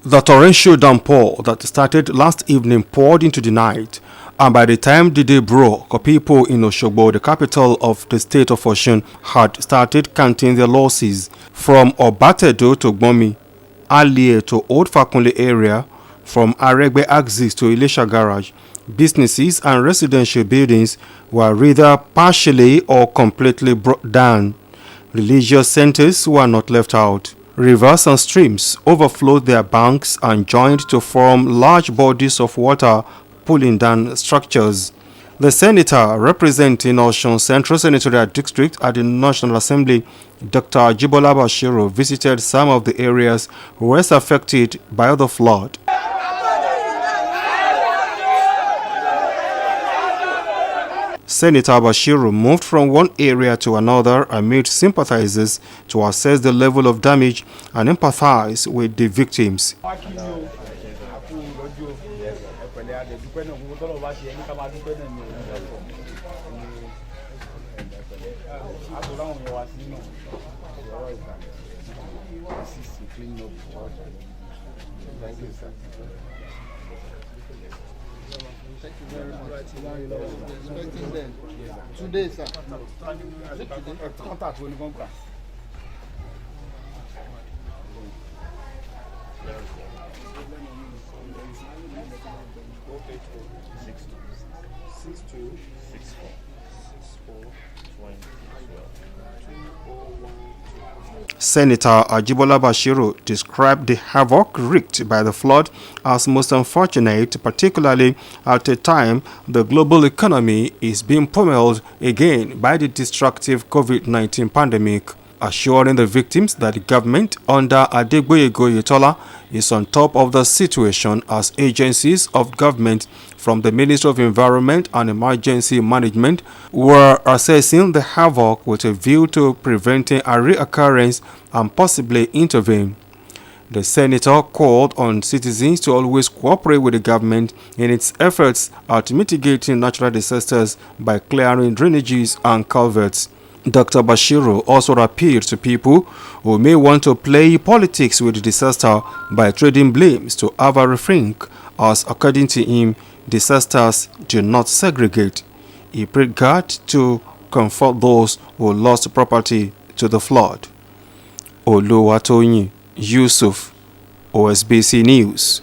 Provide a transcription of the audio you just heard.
The torrential downpour that started last evening poured into the night, and by the time the day broke, people in Oshogbo, the capital of the state of Osun, had started counting their losses. From Obatedo to Gbomi, Alie to Old Fakunle area, from Aregbe axis to Ilesha garage, businesses and residential buildings were either partially or completely brought down. Religious centers were not left out. Rivers and streams overflowed their banks and joined to form large bodies of water, pulling down structures. The senator representing Osun Central Senatorial District at the National Assembly, Dr. Ajibola Basiru, visited some of the areas worst affected by the flood. Senator Basiru moved from one area to another amid sympathizers to assess the level of damage and empathize with the victims. Thank you very much. Expecting them. Today, sir. Contact will come back. Senator Ajibola Basiru described the havoc wreaked by the flood as most unfortunate, particularly at a time the global economy is being pummeled again by the destructive COVID-19 pandemic, assuring the victims that the government under Adegboyega Oyetola is on top of the situation as agencies of government from the Ministry of Environment and Emergency Management were assessing the havoc with a view to preventing a reoccurrence and possibly intervene. The senator called on citizens to always cooperate with the government in its efforts at mitigating natural disasters by clearing drainages and culverts. Dr. Basiru also appealed to people who may want to play politics with the disaster by trading blames to have a rethink, as according to him, disasters do not segregate. He prayed God to comfort those who lost property to the flood. Oluwatoyin Yusuf, OSBC News.